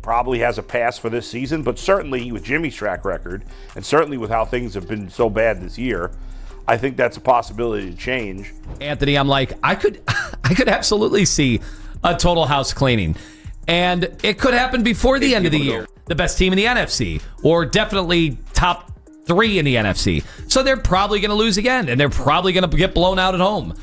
probably has a pass for this season, but certainly with Jimmy's track record, and certainly with how things have been so bad this year, I think that's a possibility to change. Anthony, I'm like, I could absolutely see a total house cleaning. And it could happen before the end of the year. The best team in the NFC, or definitely top 3 in the NFC. So they're probably going to lose again, and they're probably going to get blown out at home.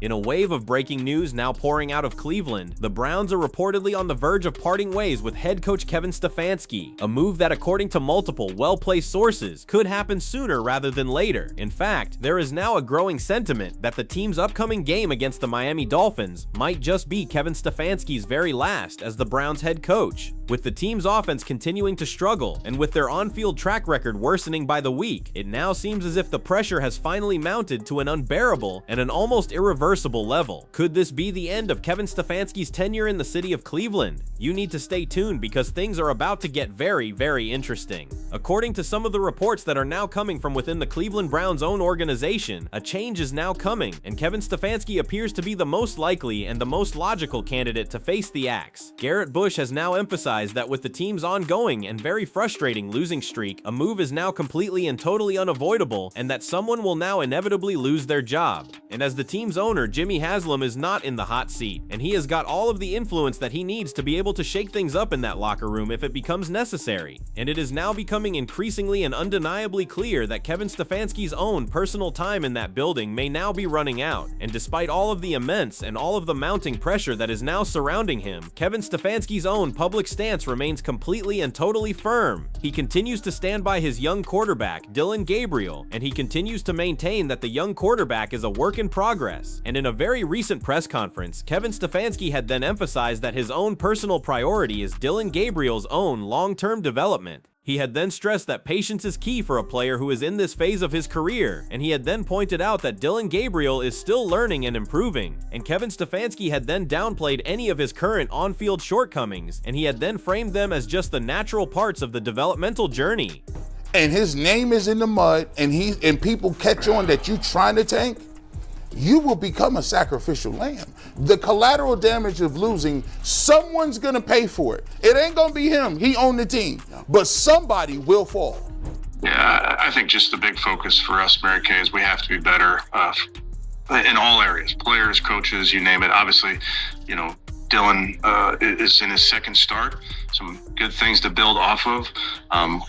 In a wave of breaking news now pouring out of Cleveland, the Browns are reportedly on the verge of parting ways with head coach Kevin Stefanski, a move that, according to multiple well-placed sources, could happen sooner rather than later. In fact, there is now a growing sentiment that the team's upcoming game against the Miami Dolphins might just be Kevin Stefanski's very last as the Browns head coach. With the team's offense continuing to struggle, and with their on-field track record worsening by the week, it now seems as if the pressure has finally mounted to an unbearable and an almost irreversible level. Could this be the end of Kevin Stefanski's tenure in the city of Cleveland? You need to stay tuned because things are about to get very, very interesting. According to some of the reports that are now coming from within the Cleveland Browns' own organization, a change is now coming, and Kevin Stefanski appears to be the most likely and the most logical candidate to face the axe. Garrett Bush has now emphasized that with the team's ongoing and very frustrating losing streak, a move is now completely and totally unavoidable, and that someone will now inevitably lose their job. And as the team's owner, Jimmy Haslam is not in the hot seat, and he has got all of the influence that he needs to be able to shake things up in that locker room if it becomes necessary. And it is now becoming increasingly and undeniably clear that Kevin Stefanski's own personal time in that building may now be running out. And despite all of the immense and all of the mounting pressure that is now surrounding him, Kevin Stefanski's own public stance remains completely and totally firm. He continues to stand by his young quarterback, Dillon Gabriel, and he continues to maintain that the young quarterback is a work in progress. And in a very recent press conference, Kevin Stefanski had then emphasized that his own personal priority is Dillon Gabriel's own long-term development. He had then stressed that patience is key for a player who is in this phase of his career, and he had then pointed out that Dillon Gabriel is still learning and improving, and Kevin Stefanski had then downplayed any of his current on-field shortcomings, and he had then framed them as just the natural parts of the developmental journey. And his name is in the mud, and people catch on that you trying to tank, you will become a sacrificial lamb. The collateral damage of losing, someone's gonna pay for it. It ain't gonna be him, he owned the team, but somebody will fall. Yeah, I think just the big focus for us, Mary Kay, is we have to be better in all areas, players, coaches, you name it. Obviously, Dillon is in his second start, some good things to build off of.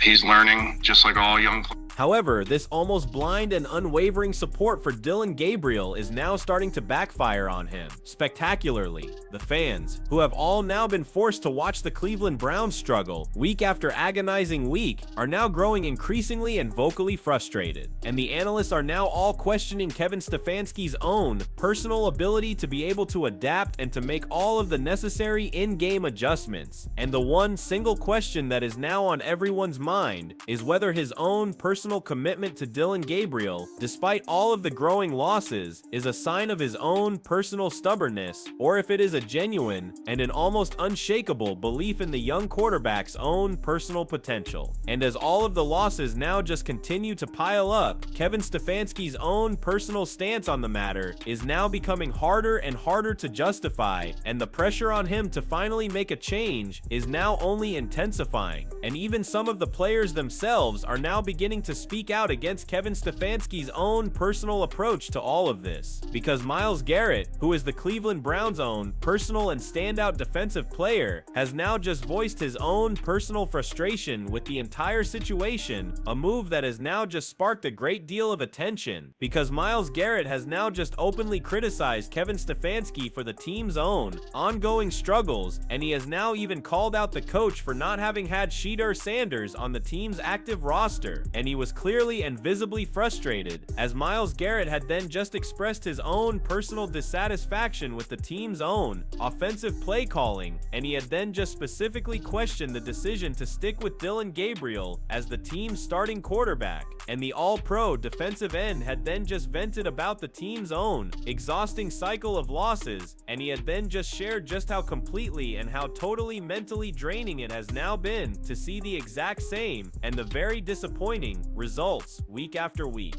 He's learning just like all young players. However, this almost blind and unwavering support for Dillon Gabriel is now starting to backfire on him spectacularly. The fans, who have all now been forced to watch the Cleveland Browns struggle week after agonizing week, are now growing increasingly and vocally frustrated. And the analysts are now all questioning Kevin Stefanski's own personal ability to be able to adapt and to make all of the necessary in-game adjustments. And the one single question that is now on everyone's mind is whether his own personal commitment to Dillon Gabriel, despite all of the growing losses, is a sign of his own personal stubbornness, or if it is a genuine and an almost unshakable belief in the young quarterback's own personal potential. And as all of the losses now just continue to pile up, Kevin Stefanski's own personal stance on the matter is now becoming harder and harder to justify, and the pressure on him to finally make a change is now only intensifying. And even some of the players themselves are now beginning to speak out against Kevin Stefanski's own personal approach to all of this, because Myles Garrett, who is the Cleveland Browns' own personal and standout defensive player, has now just voiced his own personal frustration with the entire situation, a move that has now just sparked a great deal of attention, because Myles Garrett has now just openly criticized Kevin Stefanski for the team's own ongoing struggles, and he has now even called out the coach for not having had Shedeur Sanders on the team's active roster, and he was clearly and visibly frustrated, as Myles Garrett had then just expressed his own personal dissatisfaction with the team's own offensive play calling, and he had then just specifically questioned the decision to stick with Dillon Gabriel as the team's starting quarterback. And the all-pro defensive end had then just vented about the team's own exhausting cycle of losses, and he had then just shared just how completely and how totally mentally draining it has now been to see the exact same and the very disappointing results week after week.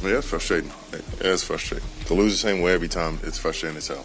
Yeah, it's frustrating. It's frustrating. To lose the same way every time, it's frustrating as hell.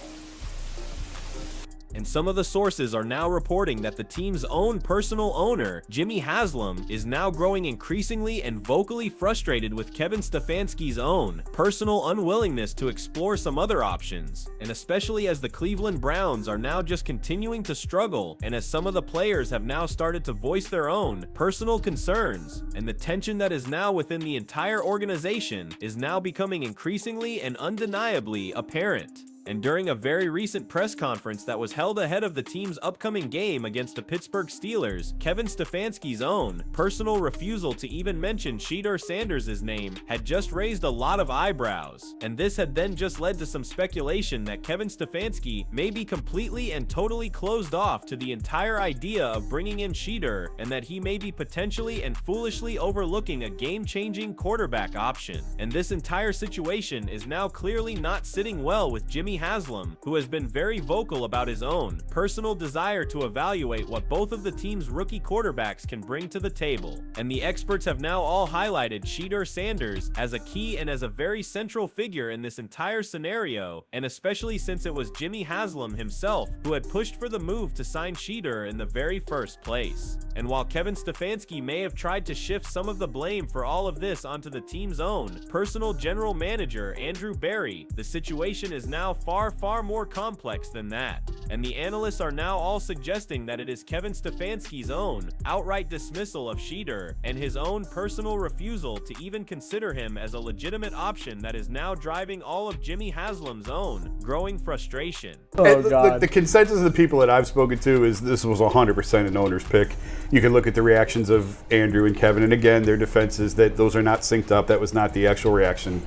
And some of the sources are now reporting that the team's own personal owner, Jimmy Haslam, is now growing increasingly and vocally frustrated with Kevin Stefanski's own personal unwillingness to explore some other options, and especially as the Cleveland Browns are now just continuing to struggle, and as some of the players have now started to voice their own personal concerns, and the tension that is now within the entire organization is now becoming increasingly and undeniably apparent. And during a very recent press conference that was held ahead of the team's upcoming game against the Pittsburgh Steelers, Kevin Stefanski's own personal refusal to even mention Shedeur Sanders' name had just raised a lot of eyebrows, and this had then just led to some speculation that Kevin Stefanski may be completely and totally closed off to the entire idea of bringing in Shedeur, and that he may be potentially and foolishly overlooking a game-changing quarterback option. And this entire situation is now clearly not sitting well with Jimmy Haslam, who has been very vocal about his own personal desire to evaluate what both of the team's rookie quarterbacks can bring to the table. And the experts have now all highlighted Shedeur Sanders as a key and as a very central figure in this entire scenario, and especially since it was Jimmy Haslam himself who had pushed for the move to sign Shedeur in the very first place. And while Kevin Stefanski may have tried to shift some of the blame for all of this onto the team's own personal general manager, Andrew Berry, the situation is now far more complex than that. And the analysts are now all suggesting that it is Kevin Stefanski's own outright dismissal of Shedeur and his own personal refusal to even consider him as a legitimate option that is now driving all of Jimmy Haslam's own growing frustration. The consensus of the people that I've spoken to is this was 100% an owner's pick. You can look at the reactions of Andrew and Kevin, and again, their defense is that those are not synced up. That was not the actual reaction.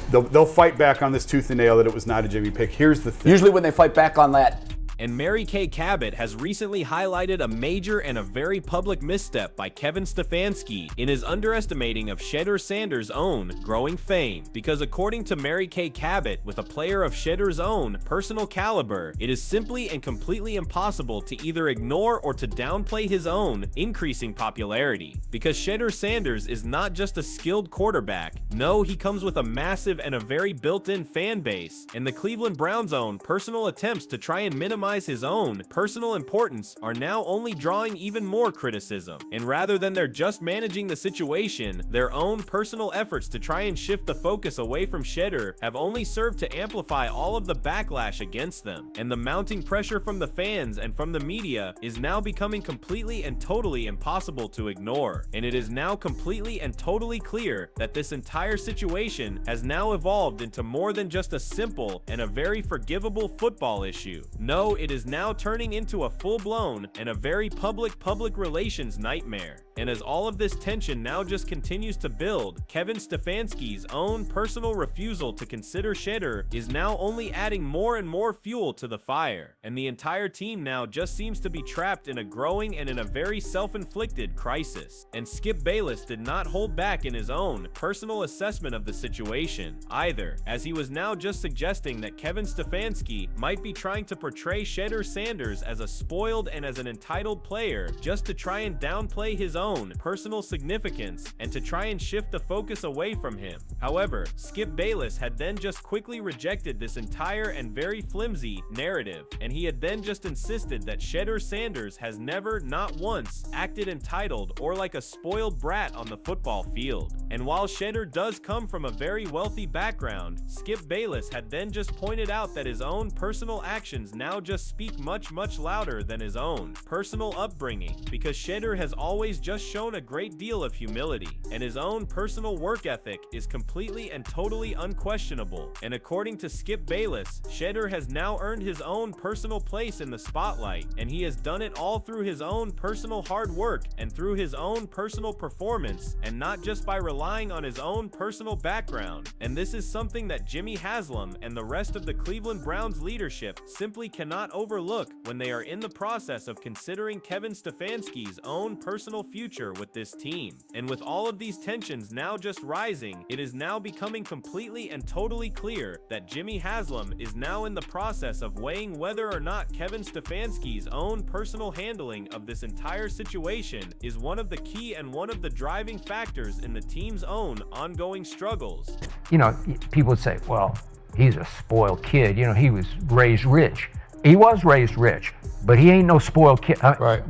They'll fight back on this tooth and nail that it was not a Jimmy pick. Here's the thing. Usually when they fight back on that, And Mary Kay Cabot has recently highlighted a major and a very public misstep by Kevin Stefanski in his underestimating of Shedeur Sanders' own growing fame. Because according to Mary Kay Cabot, with a player of Shedeur's own personal caliber, it is simply and completely impossible to either ignore or to downplay his own increasing popularity. Because Shedeur Sanders is not just a skilled quarterback, no, he comes with a massive and a very built-in fan base, and the Cleveland Browns' own personal attempts to try and minimize his own personal importance are now only drawing even more criticism. And rather than their just managing the situation, their own personal efforts to try and shift the focus away from Shedeur have only served to amplify all of the backlash against them. And the mounting pressure from the fans and from the media is now becoming completely and totally impossible to ignore. And it is now completely and totally clear that this entire situation has now evolved into more than just a simple and a very forgivable football issue. No, it is now turning into a full-blown and a very public relations nightmare. And as all of this tension now just continues to build, Kevin Stefanski's own personal refusal to consider Shedeur is now only adding more and more fuel to the fire. And the entire team now just seems to be trapped in a growing and in a very self-inflicted crisis. And Skip Bayless did not hold back in his own personal assessment of the situation either, as he was now just suggesting that Kevin Stefanski might be trying to portray Shedeur Sanders as a spoiled and as an entitled player just to try and downplay his own personal significance and to try and shift the focus away from him. However, Skip Bayless had then just quickly rejected this entire and very flimsy narrative, and he had then just insisted that Shedeur Sanders has never, not once, acted entitled or like a spoiled brat on the football field. And while Shedeur does come from a very wealthy background, Skip Bayless had then just pointed out that his own personal actions now just speak much louder than his own personal upbringing, because Shedeur has always just shown a great deal of humility, and his own personal work ethic is completely and totally unquestionable. And according to Skip Bayless, Shedeur has now earned his own personal place in the spotlight, and he has done it all through his own personal hard work and through his own personal performance, and not just by relying on his own personal background. And this is something that Jimmy Haslam and the rest of the Cleveland Browns leadership simply cannot overlook when they are in the process of considering Kevin Stefanski's own personal future with this team. And with all of these tensions now just rising, it is now becoming completely and totally clear that Jimmy Haslam is now in the process of weighing whether or not Kevin Stefanski's own personal handling of this entire situation is one of the key and one of the driving factors in the team's own ongoing struggles. You know, people would say, well, he's a spoiled kid. You know, he was raised rich. he was raised rich, but he ain't no spoiled kid. Right.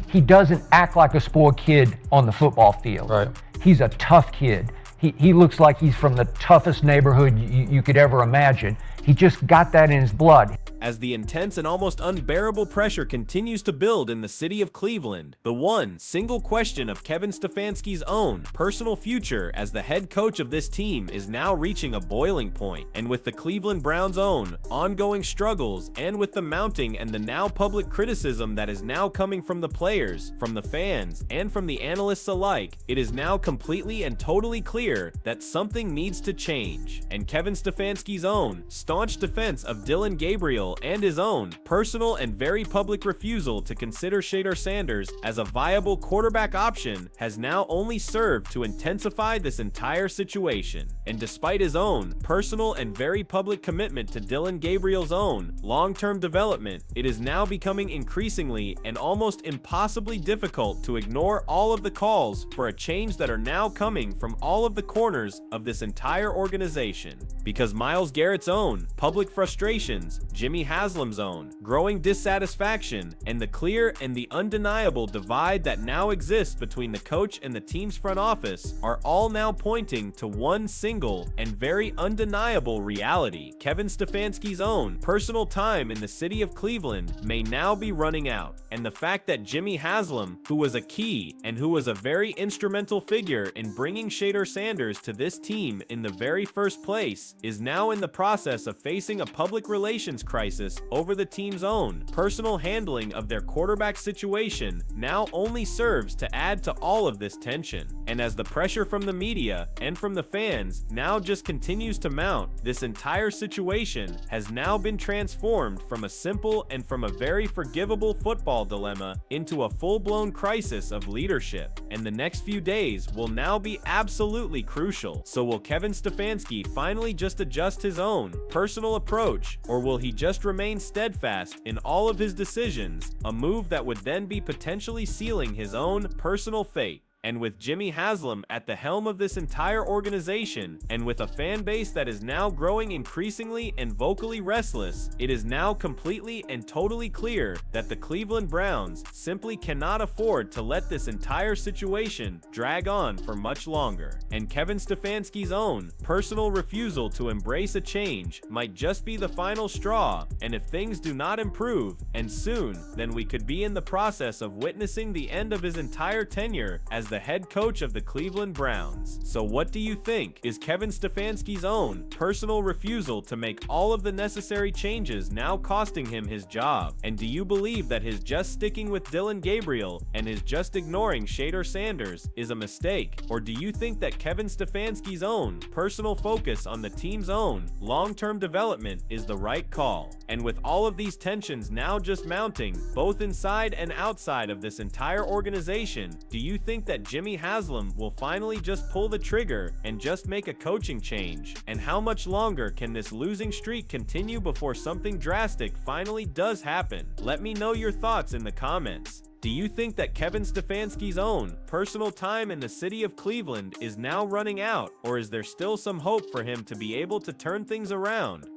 He doesn't act like a spoiled kid on the football field. Right. He's a tough kid. He looks like he's from the toughest neighborhood you could ever imagine. He just got that in his blood. As the intense and almost unbearable pressure continues to build in the city of Cleveland, the one single question of Kevin Stefanski's own personal future as the head coach of this team is now reaching a boiling point. And with the Cleveland Browns' own ongoing struggles, and with the mounting and the now public criticism that is now coming from the players, from the fans, and from the analysts alike, it is now completely and totally clear that something needs to change. And Kevin Stefanski's own staunch defense of Dillon Gabriel and his own personal and very public refusal to consider Shedeur Sanders as a viable quarterback option has now only served to intensify this entire situation. And despite his own personal and very public commitment to Dillon Gabriel's own long-term development, it is now becoming increasingly and almost impossibly difficult to ignore all of the calls for a change that are now coming from all of the corners of this entire organization. Because Myles Garrett's own public frustrations, Jimmy Haslam's own growing dissatisfaction, and the clear and the undeniable divide that now exists between the coach and the team's front office are all now pointing to one single and very undeniable reality. Kevin Stefanski's own personal time in the city of Cleveland may now be running out, and the fact that Jimmy Haslam, who was a key and who was a very instrumental figure in bringing Shedeur Sanders to this team in the very first place, is now in the process of facing a public relations crisis over the team's own personal handling of their quarterback situation now only serves to add to all of this tension. And as the pressure from the media and from the fans now just continues to mount, this entire situation has now been transformed from a simple and from a very forgivable football dilemma into a full-blown crisis of leadership. And the next few days will now be absolutely crucial. So will Kevin Stefanski finally just adjust his own personal approach, or will he just remain steadfast in all of his decisions, a move that would then be potentially sealing his own personal fate? And with Jimmy Haslam at the helm of this entire organization, and with a fan base that is now growing increasingly and vocally restless, it is now completely and totally clear that the Cleveland Browns simply cannot afford to let this entire situation drag on for much longer. And Kevin Stefanski's own personal refusal to embrace a change might just be the final straw, and if things do not improve, and soon, then we could be in the process of witnessing the end of his entire tenure as the head coach of the Cleveland Browns. So what do you think? Is Kevin Stefanski's own personal refusal to make all of the necessary changes now costing him his job? And do you believe that his just sticking with Dillon Gabriel and his just ignoring Shedeur Sanders is a mistake? Or do you think that Kevin Stefanski's own personal focus on the team's own long-term development is the right call? And with all of these tensions now just mounting, both inside and outside of this entire organization, do you think that Jimmy Haslam will finally just pull the trigger and just make a coaching change? And how much longer can this losing streak continue before something drastic finally does happen? Let me know your thoughts in the comments. Do you think that Kevin Stefanski's own personal time in the city of Cleveland is now running out, or is there still some hope for him to be able to turn things around?